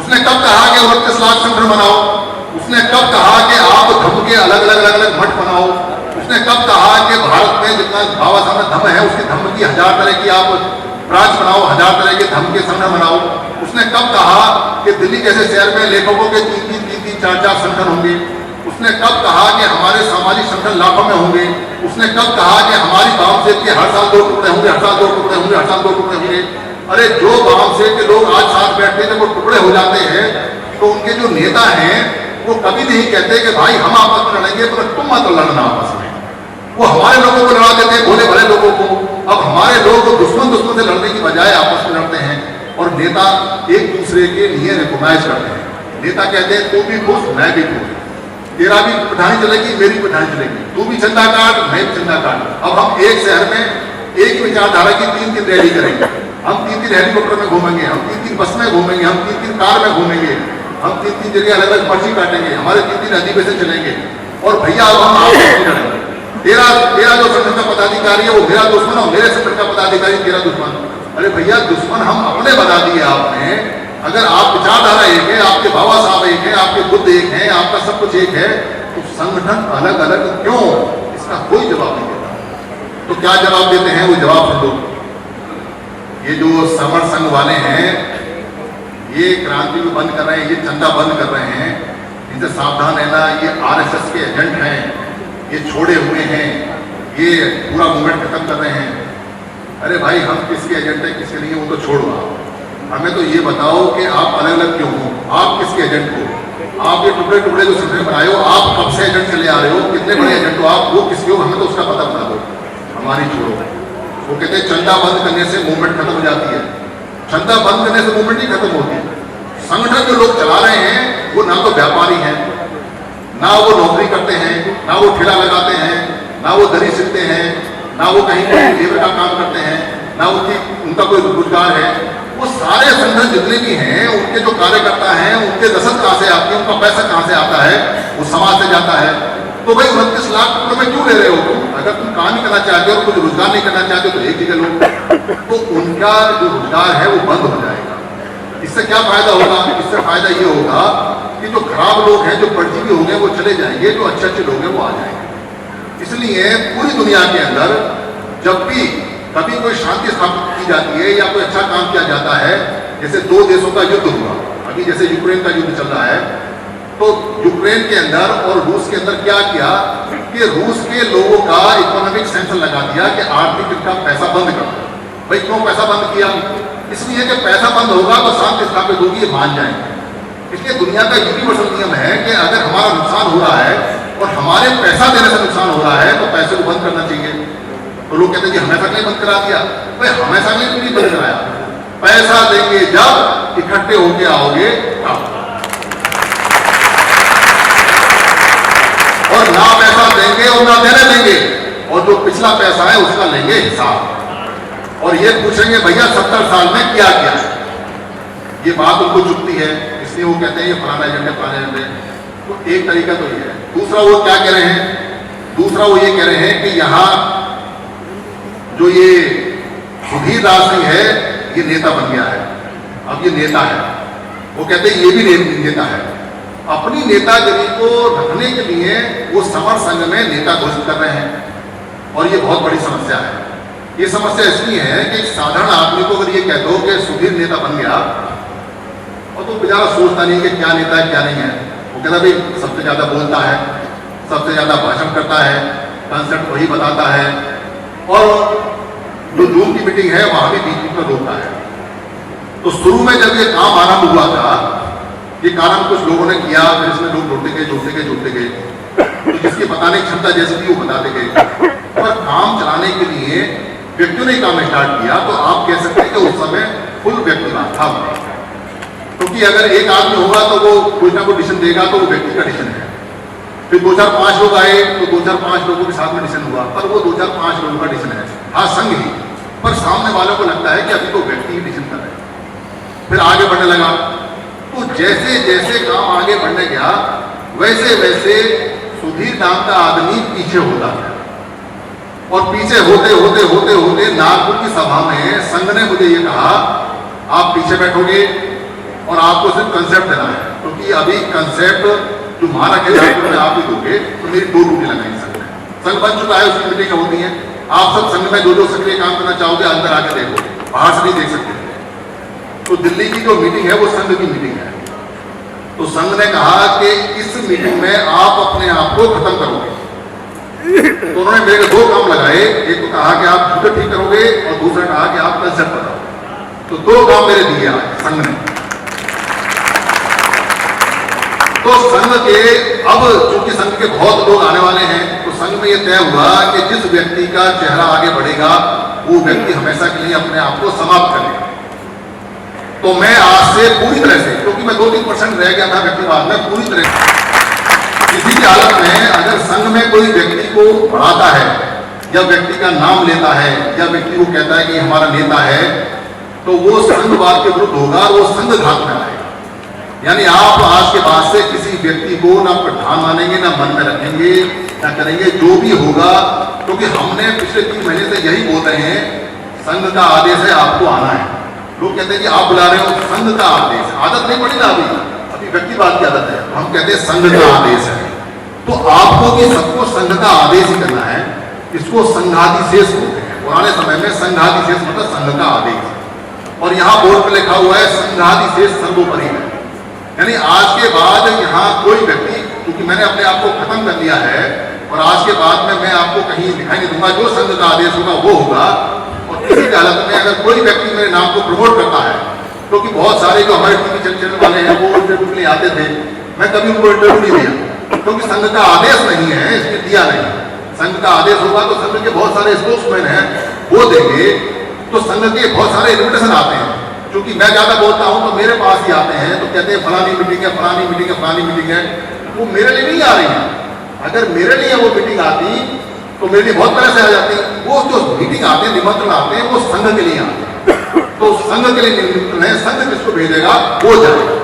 उसने कब कहा कि 29 लाख संगठन बनाओ? उसने कब कहा कि आप धर्म के अलग अलग अलग अलग मठ बनाओ? उसने कब कहा कि भारत में जितना बाबा साहब में धर्म है उसके धर्म की 1000 तरह की आप ब्रांच बनाओ, 1000 तरह के धर्म के संगठन बनाओ? उसने कब कहा कि दिल्ली जैसे शहर में लेखकों के 3-3, 4-4 संगठन होंगे? उसने कब कहा कि हमारे सामाजिक संगठन लाखों में होंगे? उसने कब कहा कि हमारी बाम सेब के हर साल 2 टुकड़े होंगे, हर साल 2 टुकड़े होंगे, हर साल 2 टुकड़े होंगे? अरे जो बाम सेब के लोग आज साथ बैठते हैं वो टुकड़े हो जाते हैं, तो उनके जो नेता हैं वो कभी नहीं कहते कि भाई हम आपस में लड़ेंगे, तो तुम मत लड़ना आपस में। वो हमारे लोगों को लड़ा देते हैं, भोले भले लोगों को। अब हमारे लोग दुश्मन से लड़ने की बजाय आपस में लड़ते हैं, और नेता एक दूसरे के लिए रिकॉग्नाइज करते हैं। नेता कहते हैं तू भी खुश, मैं भी खुश, तेरा भी पठानी चलेगी, मेरी पठानी चलेगी, तू भी चंदा काट, मैं भी चंदा काट। अब हम एक शहर में एक विचारधारा की 3-3 रैली करेंगे, हम 3-3 हेलीकॉप्टर में घूमेंगे, हम 3-3 बस में घूमेंगे, हम 3-3 कार में घूमेंगे, हम 3-3 जगह अलग अलग पर्ची काटेंगे, हमारे 3-3 अधिवेशन चलेंगे। और भैया अब हम आपस में लड़ेंगे। तेरा जो संगठन का पदाधिकारी है वो मेरा दुश्मन, और मेरे संगठन का पदाधिकारी तेरा दुश्मन। अरे भैया दुश्मन हम अपने बना दिए आपने। अगर आप विचारधारा एक है, आपके बाबा साहब एक है, आपके बुद्ध एक है, आपका सब कुछ एक है, तो संगठन अलग अलग क्यों? इसका कोई जवाब नहीं देता। तो क्या जवाब देते हैं? वो जवाब सुन लो। ये जो समर संघ वाले हैं ये क्रांति को बंद कर रहे हैं, ये चंदा बंद कर रहे हैं, इनसे सावधान रहना। ये आरएसएस के एजेंट हैं, ये छोड़े हुए हैं, ये पूरा मूवमेंट खत्म कर रहे हैं। अरे भाई हम किसके एजेंट हैं, किसके नहीं, वो तो छोड़ो। हमें तो ये बताओ कि आप अलग अलग क्यों हो? आप किसके एजेंट हो? आप ये टुकड़े टुकड़े जो संगठन बनाए हो, आप कब से एजेंट चले आ रहे हो? कितने बड़े एजेंट हो आप? वो किसके हो? हमें तो उसका पता बता दो। हमारी छोड़ो। वो कहते हैं चंदा बंद करने से मूवमेंट खत्म हो जाती है। चंदा बंद करने से मूवमेंट ही खत्म होती है। संगठन जो लोग चला रहे हैं वो ना तो व्यापारी हैं, ना वो नौकरी करते हैं, ना वो ठेला लगाते हैं, ना वो दरी सिलते हैं, ना वो कहीं कोई लेबर का काम करते हैं, ना उनका कोई रोजगार है। वो सारे संगठन जितने भी हैं उनके जो कार्यकर्ता हैं उनके रसद कहाँ से आती है, उनका पैसा कहाँ से आता है? वो समाज से जाता है। तो भाई 29 लाख रुपए में क्यों ले रहे हो तुम? अगर तुम काम ही करना चाहते हो, कुछ रोजगार नहीं करना चाहते तो एक जगह लो, तो उनका जो रोजगार है वो बंद हो जाएगा। इससे क्या फायदा होगा? इससे फायदा ये होगा कि जो खराब लोग हैं, जो परजीवी हो गए वो चले जाएंगे, जो अच्छे अच्छे लोग हैं वो आ जाएंगे। इसलिए पूरी दुनिया के अंदर जब भी कभी कोई शांति स्थापित की जाती है या कोई अच्छा काम किया जाता है, जैसे 2 देशों का युद्ध हुआ अभी, जैसे यूक्रेन का युद्ध चल रहा है, तो यूक्रेन के अंदर और रूस के अंदर क्या किया कि रूस के लोगों का इकोनॉमिक सैंक्शन लगा दिया कि आर्थिक इनका पैसा बंद कर दो। भाई क्यों पैसा बंद किया? इसलिए कि पैसा बंद होगा तो शांति स्थापित होगी, ये मान जाएंगे। इसलिए दुनिया का यूनिवर्सल नियम है कि अगर हमारा नुकसान हो रहा है और हमारे पैसा देने से नुकसान हो रहा है तो पैसे को बंद करना चाहिए। तो लोग कहते हैं कि हमेशा नहीं बंद करा दिया। भाई हमेशा नहीं बंद कराया, पैसा देंगे जब, इकट्ठे होके आओगे तब, और ना पैसा देंगे और ना देने देंगे, और जो पिछला पैसा है उसका लेंगे हिसाब, और ये पूछेंगे भैया 70 साल में क्या किया है। ये बात उनको चुभती है, इसलिए वो कहते हैं ये फलाना एजेंट है, फलाना एजेंट है। तो एक तरीका तो ये है। दूसरा वो क्या कह रहे हैं? दूसरा वो ये कह रहे हैं कि यहाँ जो ये सुधीर दास सिंह है ये नेता बन गया है, अब ये नेता है। वो कहते हैं ये भी नेता है। अपनी नेतागिरी को रखने के लिए वो समर संघ में नेता घोषित कर रहे हैं, और ये बहुत बड़ी समस्या है। ये समस्या इसलिए है कि एक साधारण आदमी को अगर ये कह दो कि सुधीर नेता बन गया, और तो बेचारा सोचता नहीं कि क्या नेता है क्या नहीं है। वो कहता भाई सबसे ज्यादा बोलता है, सबसे ज्यादा भाषण करता है, कंसेप्ट वही बताता है, और जो जूम की मीटिंग है वहां भी बीच बीच में रोकता है। तो शुरू में जब ये काम आरंभ हुआ था, ये काम कुछ लोगों ने किया, फिर इसमें लोग जुड़ते गए, तो जिसकी बताने की क्षमता जैसे भी वो बताते गए। और काम चलाने के लिए व्यक्तियों ने काम स्टार्ट किया, तो आप कह सकते हैं कि उस समय फुल व्यक्तिवाद था, क्योंकि अगर एक आदमी होगा तो वो कोई ना कोई डिसीजन देगा, तो वो व्यक्ति का डिसीजन है। फिर 2-4-5 लोग आए तो 2-4-5 लोगों के साथ में डिसीजन हुआ, पर वो 2-4-5 लोगों का डिसीजन है, हाँ संघ ही, पर सामने वालों को लगता है कि अभी तो व्यक्ति ही डिसीजन कर रहे हैं। फिर आगे बढ़ने लगा, तो जैसे जैसे काम आगे बढ़ने गया वैसे वैसे सुधीर नाम का आदमी पीछे होता गया, और पीछे होते नागपुर की सभा में संघ ने मुझे ये कहा आप पीछे बैठोगे, और आपको सिर्फ कंसेप्ट देना है, क्योंकि अभी कंसेप्ट जो मारा के में आप ही दोगे तो मेरी 2 ड्यूटी लगाएंगे संघ में। संघ बन चुका है, उसकी मीटिंग होती है। आप सब संघ में जो सक्रिय काम करना चाहोगे अंदर आके देखो, बाहर से नहीं देख सकते। तो दिल्ली की जो मीटिंग है वो संघ की मीटिंग है। तो संघ ने कहा कि इस मीटिंग में आप अपने आप को खत्म करोगे। तो उन्होंने मेरे 2 काम लगाए, एक तो कहा कि आप झूठे ठीक करोगे और दूसरा कहा कि आप कंसेप्ट बताओ। तो 2 काम मेरे दिए आज संघ ने। तो संघ के अब चूंकि संघ के बहुत लोग आने वाले हैं, तो संघ में यह तय हुआ कि जिस व्यक्ति का चेहरा आगे बढ़ेगा वो व्यक्ति हमेशा के लिए अपने आप को समाप्त करेगा। तो मैं आज से पूरी तरह से, क्योंकि मैं 2-3% रह गया था व्यक्तिवाद में, पूरी तरह किसी की हालत में अगर संघ में कोई व्यक्ति को बढ़ाता है या व्यक्ति का नाम लेता है या व्यक्ति को कहता है कि हमारा नेता है, तो वो संघवाद के विरुद्ध होगा, वो संघ घात में आएगा। यानी आप आज के बाद से किसी व्यक्ति को ना प्रधान मानेंगे, ना मन में रखेंगे, ना करेंगे, जो भी होगा, क्योंकि हमने पिछले 3 महीने से यही बोल रहे हैं, संघ का आदेश है आपको आना है। लोग कहते हैं कि आप बुला रहे हो, संघ का आदेश, आदत नहीं पड़ी ना अभी व्यक्तिवाद की आदत है। हम कहते हैं संघ का आदेश है, तो आपको भी सबको संघ का आदेश ही करना है। इसको संघाधिशेष बोलते हैं। पुराने समय में संघाधिशेष मतलब संघ का आदेश, और यहाँ बोर्ड पर लिखा हुआ है संघाधिशेष सर्वोपरि है। यानी आज के बाद यहाँ कोई व्यक्ति, क्योंकि मैंने अपने आप को खत्म कर लिया है, और आज के बाद में मैं आपको कहीं दिखाई नहीं दूंगा, जो संघ का आदेश होगा वो होगा। और किसी की हालत में अगर कोई व्यक्ति मेरे नाम को प्रमोट करता है, क्योंकि बहुत सारे जो हमारे टीवी चैनल वाले हैं वो इंटरव्यू के लिए आते थे, मैं कभी उनको इंटरव्यू नहीं दिया, क्योंकि संघ का आदेश नहीं है, इसलिए दिया नहीं। संघ का आदेश होगा तो संघ के बहुत सारे स्पोक्समैन हैं वो देंगे, तो संघ के बहुत सारे इन्विटेशन आते हैं। क्योंकि मैं ज्यादा बोलता हूं तो मेरे पास ही आते हैं, तो कहते हैं फलानी मीटिंग है, फलानी मीटिंग है, फलानी मीटिंग है। वो मेरे लिए नहीं आ रही है। अगर मेरे लिए वो मीटिंग आती तो मेरे लिए बहुत तरह से आ जाती। वो जो मीटिंग आते हैं, निमंत्रण आते हैं, वो संघ के लिए आते हैं। तो संघ के लिए निमंत्रण है, संघ जिसको भेजेगा वो जाएगा।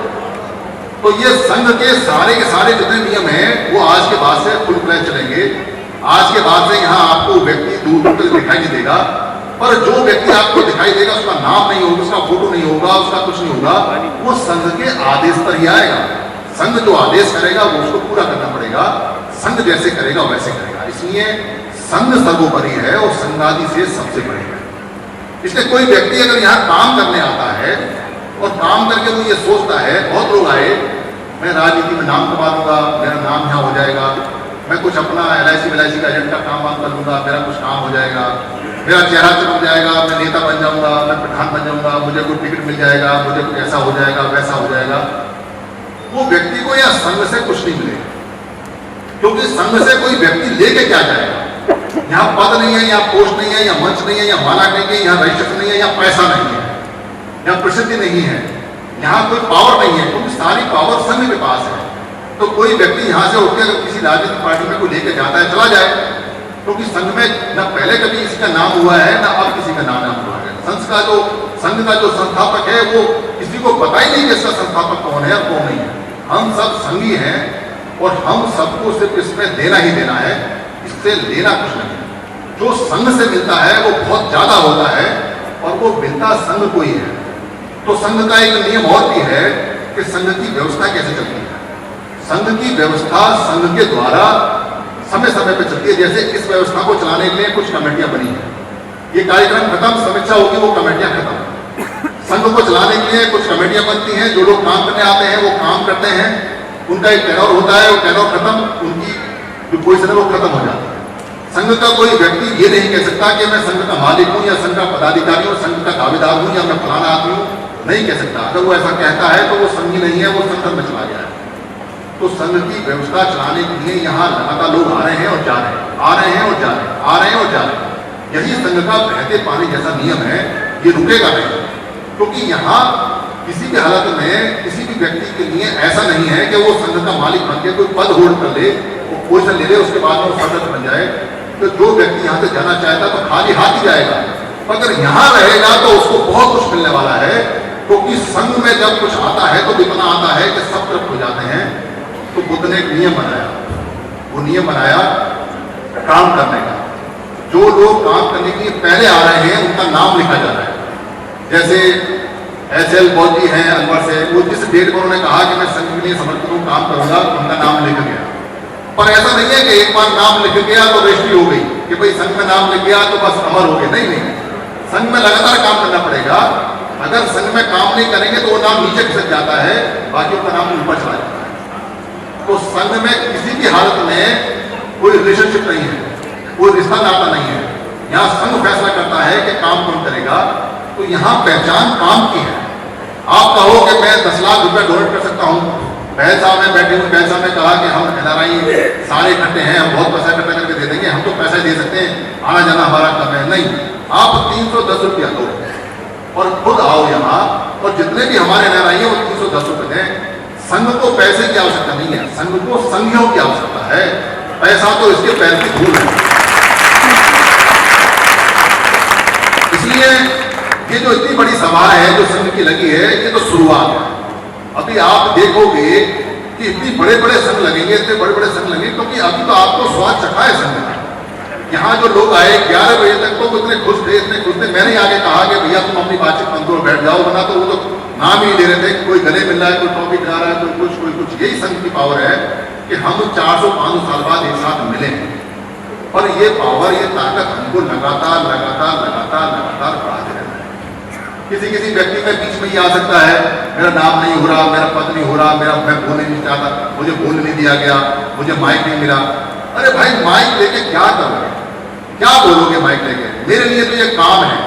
तो ये संघ के सारे जितने नियम हैं वो आज के बाद से फुल फ्लैश चलेंगे। आज के बाद से यहाँ आपको व्यक्ति दूर दूर तक दिखाई नहीं देगा, पर जो व्यक्ति आपको दिखाई देगा उसका नाम नहीं होगा, उसका फोटो नहीं होगा, उसका कुछ नहीं होगा, वो संघ के आदेश पर ही आएगा। संघ जो आदेश करेगा वो उसको पूरा करना पड़ेगा, संघ जैसे करेगा वैसे करेगा। इसलिए संघ सर्वोपरि है और संघाधिशेष सबसे बड़े है। इसलिए कोई व्यक्ति अगर यहाँ काम करने आता है और काम करके वो ये सोचता है, बहुत लोग आए, मैं राजनीति में नाम कमा दूंगा, मेरा नाम यहाँ हो जाएगा, मैं कुछ अपना LIC का एजेंट का काम वाम कर लूंगा, मेरा कुछ काम हो जाएगा, मेरा चेहरा चमक जाएगा, मैं नेता बन जाऊंगा, मैं प्रधान बन जाऊंगा, मुझे कोई टिकट मिल जाएगा, मुझे कुछ ऐसा हो जाएगा, वैसा हो जाएगा। वो व्यक्ति को या संघ से कुछ नहीं मिलेगा, क्योंकि संघ से कोई व्यक्ति लेके क्या जाएगा। यहाँ पद नहीं है, यहाँ पोस्ट नहीं है, यहाँ मंच नहीं है, यहाँ माला नहीं है, यहाँ रजिस्ट्रेशन नहीं है, यहाँ पैसा नहीं है, यहाँ प्रसिद्धि नहीं है, यहाँ कोई पावर नहीं है, क्योंकि सारी पावर संघ के पास है। तो कोई व्यक्ति यहाँ से उठकर अगर किसी राजनीतिक पार्टी में कोई लेके जाता है, चला जाए, क्योंकि संघ में न पहले कभी किसी का नाम हुआ है, न अब किसी का नाम हुआ है। संघ का जो संस्थापक है वो किसी को पता ही नहीं कि इसका संस्थापक कौन है और कौन नहीं है। हम सब संघी हैं और हम सबको सिर्फ इसमें देना ही देना है, इससे लेना कुछ नहीं है। जो संघ से मिलता है वो बहुत ज्यादा होता है और वो मिलता संघ को ही है। तो संघ का एक नियम और भी है कि संघ की व्यवस्था कैसे चलती है। संघ की व्यवस्था संघ के द्वारा समय समय पर चलती है। जैसे इस व्यवस्था को चलाने के लिए कुछ कमेटियां बनी है, ये कार्यक्रम खत्म, समीक्षा होगी, वो कमेटियां खत्म। संघ को चलाने के लिए कुछ कमेटियां बनती हैं, जो लोग काम करने आते हैं वो काम करते हैं, उनका एक टेनोर होता है, वो टेनोर खत्म, उनकी जो पोजीशन है वो खत्म हो जाती है। संघ का कोई व्यक्ति ये नहीं कह सकता कि मैं संघ का मालिक हूं या संघ का पदाधिकारी हूं, संघ का दावेदार हूं या मैं फलाना आदमी हूं, नहीं कह सकता। अगर वो ऐसा कहता है तो वो संघी नहीं है, वो संगठन में चला गया है। तो संघ की व्यवस्था चलाने के लिए यहाँ लगातार लोग आ रहे हैं और जा रहे हैं, आ रहे हैं और जा रहे हैं, आ रहे हैं और जा रहे हैं। यही संघ का बहते पानी जैसा नियम है, ये रुकेगा नहीं। क्योंकि यहाँ किसी भी हालत में किसी भी व्यक्ति के लिए ऐसा नहीं है कि वो संघ का मालिक बन के कोई पद होल्ड कर ले, वो पोजीशन ले ले, उसके बाद वो सदस्य बन जाए। तो जो व्यक्ति यहाँ से जाना चाहता तो खाली हाथ ही जाएगा, अगर यहाँ रहेगा तो उसको बहुत कुछ मिलने वाला है। क्योंकि संघ में जब कुछ आता है तो इतना आता है कि सब तरफ हो जाते हैं। तो बुद्ध ने एक नियम बनाया, वो नियम बनाया काम करने का। जो लोग काम करने के लिए पहले आ रहे हैं उनका नाम लिखा जा रहा है। जैसे SL फौजी हैं अलवर से, वो जिस डेट पर उन्होंने कहा कि मैं संघ के लिए समर्पित हूँ, काम करूंगा, उनका नाम लिख गया। पर ऐसा नहीं है कि एक बार नाम लिख गया तो रजिस्ट्री हो गई कि भाई संघ में नाम लिख गया तो बस अमर हो गए। नहीं नहीं, संघ में लगातार काम करना पड़ेगा। अगर संघ में काम नहीं करेंगे तो वो नाम नीचे खिसक जाता है, बाकी उनका नाम ऊपर चला जाता है। तो संघ में किसी भी हालत में कोई रिलेशनशिप नहीं है, कोई रिश्ता नाता नहीं है। यहाँ संघ फैसला करता है कि काम कौन करेगा। तो यहाँ पहचान काम की है। आप कहो कि मैं 10 लाख रुपए डोनेट कर सकता हूँ, बहल साहब में बैठे हुए बहल साहब ने कहा कि हम NRI सारे इकट्ठे हैं, हम बहुत पैसा इकट्ठा करके दे देंगे, हम तो पैसा दे सकते हैं, आना जाना हमारा कम है। नहीं, आप 310 रुपया दो और खुद आओ यहाँ, और जितने भी हमारे NRI है वो 310 रुपए दें। संघ को पैसे की आवश्यकता नहीं है, संघ को संघियों की आवश्यकता है। पैसा तो इसके पैर की धूल है। इसलिए ये जो इतनी बड़ी सभा है जो संघ की लगी है, ये तो शुरुआत है। अभी आप देखोगे कि इतने बड़े बड़े संघ लगेंगे, इतने बड़े बड़े संघ लगेंगे, क्योंकि अभी तो आपको स्वाद चखा है संघ का। यहाँ जो लोग आए 11 बजे तक तो इतने खुश थे, इतने खुश थे। मैंने आगे कहा कि भैया तुम अपनी बातचीत बंद करो, बैठ जाओ, वरना तो वो तो नाम ही ले रहे थे, कोई गले मिल रहा है, कोई टॉपिक गा रहा है, कोई कुछ। यही संघ की पावर है कि हम 400-500 साल बाद एक साथ मिले। और ये पावर, ये ताकत हमको लगातार बढ़ाते रहना है। किसी व्यक्ति में बीच में ये आ सकता है, मेरा नाम नहीं हो रहा, मेरा पद नहीं हो रहा, मैं बोलने नहीं चाहता, मुझे बोलने नहीं दिया गया, मुझे माइक नहीं मिला। अरे भाई, माइक लेके क्या करोगे, क्या बोलोगे माइक लेके? मेरे लिए तो ये काम है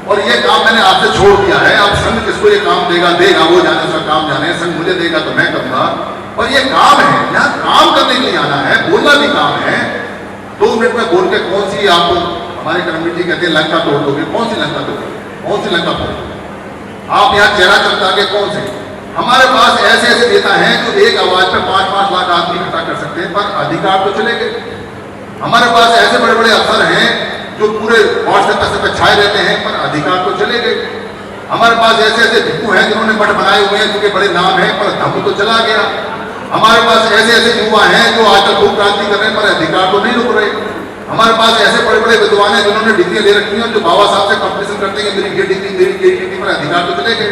और ये काम मैंने आपसे छोड़ दिया है। अब संघ किसको ये काम देगा वो जाने, उसका काम जाने। संघ मुझे देगा तो मैं करूंगा, और ये काम है, यहाँ काम करने के लिए आना है, बोलना भी काम है। 2 मिनट में बोल के कौन सी, आप हमारे कर्मवीर जी कहते हैं लंका तोड़ दोगे, कौन सी लंका तोड़ोगे, कौन सी लंका तोड़? आप यहाँ चेहरा चलता के कौन से? हमारे पास ऐसे नेता हैं जो एक आवाज पर 5-5 लाख आदमी इकट्ठा कर सकते हैं, पर अधिकार तो चले गए। हमारे पास ऐसे बड़े बड़े अफसर हैं जो पूरे व्हाट्सएप पे छाए रहते हैं, पर अधिकार तो चले गए। हमारे पास ऐसे भिक्खू हैं जिन्होंने मठ बनाए हुए हैं, जिनके बड़े नाम हैं, पर धम्म तो चला गया। हमारे पास ऐसे युवा हैं जो आजकल खूब क्रांति कर रहे हैं, पर अधिकार तो नहीं रुक रहे। हमारे पास ऐसे बड़े बड़े विद्वान हैं जिन्होंने डिग्री ले रखी है, जो बाबा साहब से कंपटीशन करते हैं, मेरी ये डिग्री पर अधिकार तो चले गए।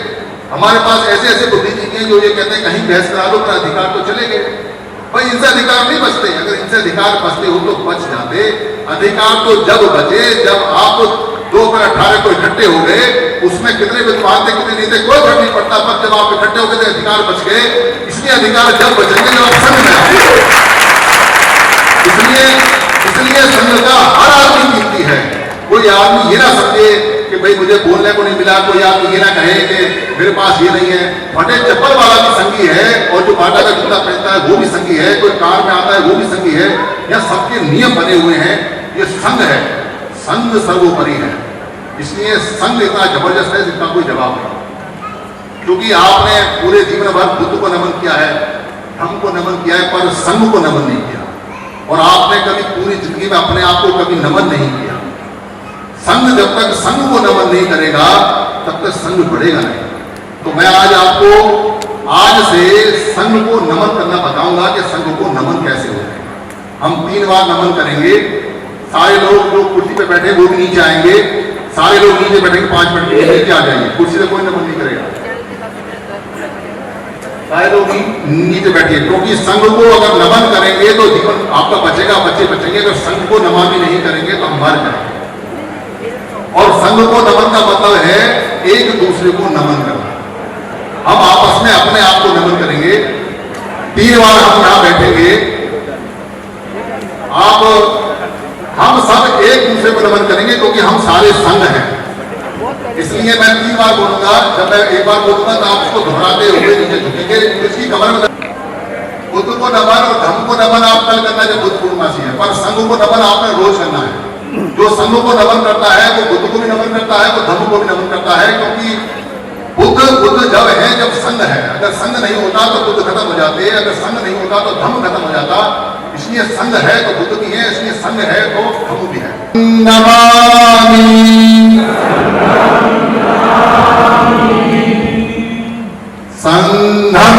हमारे पास ऐसे बुद्धिजीवी हैं जो ये कहते हैं कहीं बहस करा लो, पर अधिकार तो चले गए। भाई, इनसे अधिकार नहीं बचते। अगर इनसे अधिकार बचते हो तो बच जाते। अधिकार तो जब बचे जब आप 2018 को इकट्ठे हो गए। उसमें कितने विद्वान थे, कितने नहीं थे, कोई फर्क नहीं पड़ता, पर जब आप इकट्ठे हो गए तो अधिकार बच गए। इसलिए अधिकार जब बचेंगे जब आप संघ में आएंगे। इसलिए संघ का हर आदमी कीमती है। कोई आदमी ये ना समझे कि भाई मुझे बोलने को नहीं मिला, कोई आदमी ये ना कहे कि मेरे पास ये नहीं है। फटे चप्पल वाला भी संघी है, और जो बाटा का जूता पहनता है वो भी संघी है, कोई कार में आता है वो भी संघी है। यह सबके नियम बने हुए हैं। ये संघ है, संघ सर्वोपरि है। इसलिए संघ इतना जबरदस्त है जिसका कोई जवाब नहीं। क्योंकि आपने पूरे जीवन भर बुद्ध को नमन किया है, धम्म को नमन किया है, पर संघ को नमन नहीं किया। और आपने कभी पूरी जिंदगी में अपने आप को कभी नमन नहीं किया। संघ जब तक संघ को नमन नहीं करेगा तब तक संघ बढ़ेगा नहीं। तो मैं आज से संघ को नमन करना बताऊंगा कि संघ को नमन कैसे होता है। हम 3 बार नमन करेंगे। सारे लोग जो कुर्सी पे बैठे वो भी नीचे आएंगे, सारे लोग नीचे बैठेंगे, 5 मिनट के नीचे आ जाएंगे। कुर्सी से कोई नमन नहीं करेगा, सारे लोग नीचे बैठिए। क्योंकि संघ को अगर नमन करेंगे तो जीवन आपका बचेगा, बच्चे बचेंगे। अगर संघ को नमन भी नहीं करेंगे तो हम मर जाएंगे। और संघ को नमन का मतलब है एक दूसरे को नमन करना। हम आपस में अपने आप को नमन करेंगे। 3 बार हम यहां बैठेंगे। हम सब एक दूसरे को नमन करेंगे क्योंकि हम सारे संघ हैं। इसलिए मैं 3 बार बोलूंगा। जब मैं एक बार बोलूंगा तो आप उसको दोहराते हुए नीचे झुकेंगे। इसकी कमर में बुद्ध को नमन और धम्म को नमन आप कल करना जब बुद्ध पूर्णिमासी है, पर संघ को नमन आपने रोज करना है। जो संघ को नमन करता है वो बुद्ध को भी नमन करता है, वो धम्म को भी नमन करता है। क्योंकि बुद्ध जब है जब संघ है। अगर संघ नहीं होता तो बुद्ध खत्म हो जाते, अगर संघ नहीं होता तो धम्म खत्म हो जाता। इसलिए संघ है तो बुद्ध भी है, इसलिए संघ है तो धम्म भी है। नमामि संघं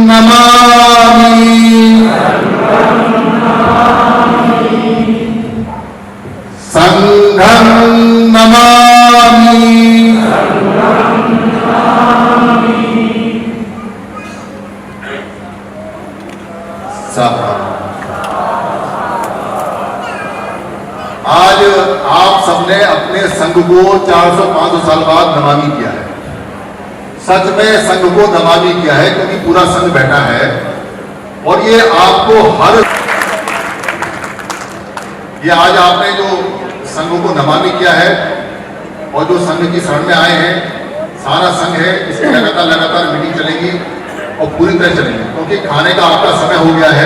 नमामि संघं नमामि साहब, आज आप सबने अपने संघ को 400-500 साल बाद नमामि किया है। सच में संघ को नमामि किया है क्योंकि पूरा संघ बैठा है और ये आपको ये आज आपने जो संघ को नमामि किया है और जो संघ की शरण में आए हैं, सारा संघ है, इसकी लगातार मीटिंग चलेगी और पूरी तरह चलेगी क्योंकि खाने का आपका समय हो गया है।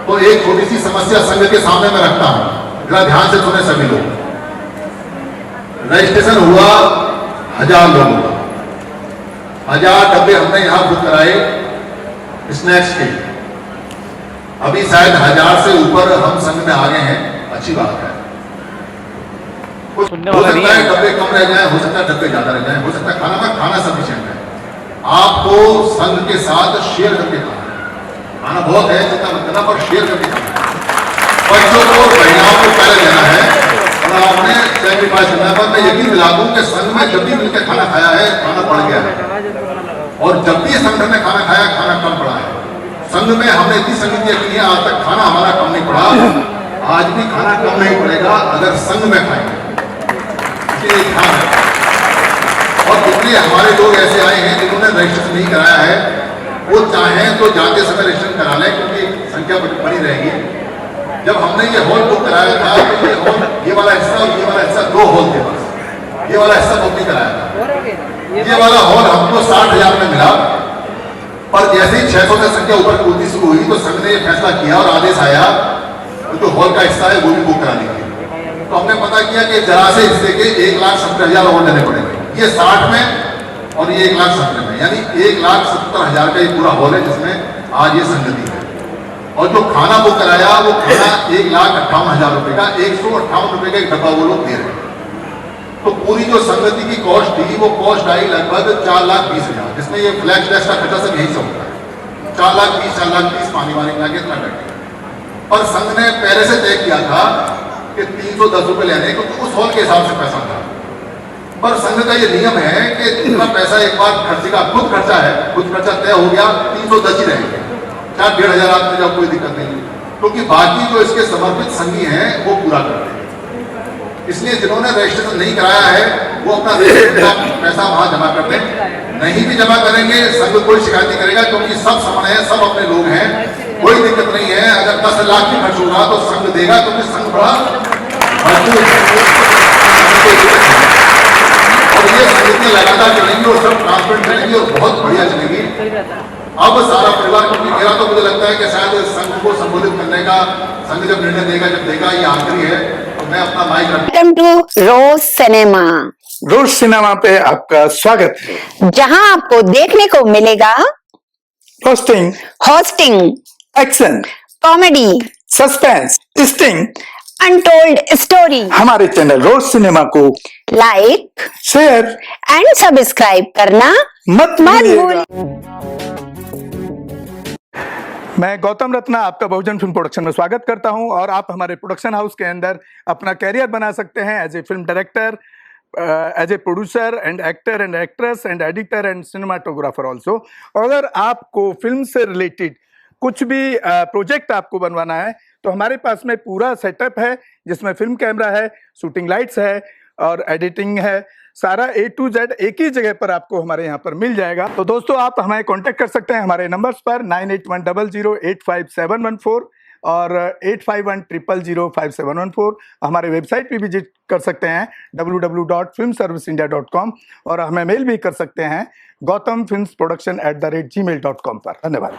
तो एक छोटी सी समस्या संघ के सामने मैं रखता हूं, जरा ध्यान से सुने सभी लोग। रजिस्ट्रेशन हुआ 1000 लोगों का, 1000 डब्बे हमने यहां बुक कराए स्नैक्स के। अभी शायद 1000 से ऊपर हम संघ में आ गए हैं, अच्छी बात है। हो सकता है डब्बे कम रह जाए, हो सकता है डब्बे ज्यादा रह जाए, हो सकता है खाना सफिशिएंट है। आपको संघ के साथ शेयर करके खाना बहुत है जितना करना, पर शेयर करके खाना। बच्चों को महिलाओं को पहले लेना है और आपने सेक्रीफाइस करना है। पर मैं यकीन दिला दूं कि संघ में जब भी मिलकर खाना खाया है, खाना बढ़ गया है और जब भी संघ ने खाना खाया, खाना कम पड़ा है। संघ में हमने इतनी संगतियां की है, आज तक खाना हमारा कम नहीं पड़ा, आज भी खाना कम नहीं पड़ेगा अगर संघ में खाएंगे। इसलिए ध्यान है। और कितने हमारे लोग ऐसे आए हैं जिन्होंने रजिस्ट्रेशन नहीं कराया है, वो चाहें तो जाते समय रजिस्ट्रेशन करा लें क्योंकि संख्या बड़ी रहेगी। जब हमने ये हॉल बुक कराया था तो ये हॉल, ये वाला हिस्सा और ये वाला हिस्सा 2 हॉल थे बस, ये वाला हिस्सा बुक नहीं कराया था। ये वाला हॉल हमको 60,000 में मिला, पर जैसे ही 600 से संख्या ऊपर कूदनी शुरू हुई तो संघ ने ये फैसला किया और आदेश आया तो हॉल का हिस्सा है वो भी बुक करा लीजिए। तो हमने पता किया कि जरा से हिस्से के 1,70,000 और लेने पड़ेंगे। ये 60 में और ये 1,70,000 में, यानी 1,70,000 का ये पूरा हॉल है जिसमें आज ये संगति है। और जो खाना बुक कराया वो खाना 1,58,000 रुपए का, 158 रुपए का एक डब्बा वो लोग दे रहे हैं। तो पूरी जो संगति की कॉस्ट थी वो कॉस्ट आई लगभग 4,20,000, जिसमें ये फ्लैक्स टैक्स का खर्चा सब यही से होता है। 4,20,000, 4,30,000 पानी वानी मिला के इतना कटे। और संघ ने पहले से तय किया था कि 310 रुपए लेने, क्योंकि उस हॉल के हिसाब से पैसा था। पर संघ का ये नियम है कि जितना पैसा एक बार खर्चे का खुद खर्चा है, खुद खर्चा तय हो गया, 310 ही रहेंगे, 4,500 आपने जब कोई दिक्कत नहीं, क्योंकि बाकी जो इसके समर्पित संघी हैं वो पूरा करते हैं। इसलिए जिन्होंने रजिस्ट्रेशन नहीं कराया है वो अपना पैसा वहां जमा करते हैं। नहीं भी जमा करेंगे संघ कोई शिकायत नहीं करेगा क्योंकि सब समान है, सब अपने लोग हैं, कोई दिक्कत नहीं है। अगर 10 लाख भी खर्च होगा तो संघ देगा क्योंकि संघ बड़ा मजबूत है। और ये समितियां लगातार चलेंगी और सब ट्रांसपेरेंट चलेंगी और बहुत बढ़िया चलेगी। अब सारा परिवार, क्योंकि मेरा तो मुझे लगता है कि शायद संघ को संबोधित करने का संघ जब निर्णय देगा, जब देगा, ये आखिरी है, तो मैं अपना mic welcome to Rose cinema. Rose cinema पे आपका स्वागत है, जहां आपको देखने को मिलेगा hosting, action, comedy, suspense, sting, untold story. हमारे चैनल रोज सिनेमा को लाइक, शेयर एंड सब्सक्राइब करना मत भूलिएगा। मैं गौतम रत्ना आपका बहुजन फिल्म प्रोडक्शन में स्वागत करता हूं और आप हमारे प्रोडक्शन हाउस के अंदर अपना कैरियर बना सकते हैं as a film director, as a producer and actor and actress and editor and cinematographer also. अगर आपको फिल्म से रिलेटेड कुछ भी प्रोजेक्ट आपको बनवाना है तो हमारे पास में पूरा सेटअप है जिसमें फिल्म कैमरा है, शूटिंग लाइट्स है और एडिटिंग है। सारा A to Z एक ही जगह पर आपको हमारे यहाँ पर मिल जाएगा। तो दोस्तों आप हमें कांटेक्ट कर सकते हैं हमारे नंबर्स पर 9810085714 और 8510005714। हमारे वेबसाइट पे विजिट कर सकते हैं www.filmserviceindia.com और हमें मेल भी कर सकते हैं gautamfilmsproduction@gmail.com पर। धन्यवाद।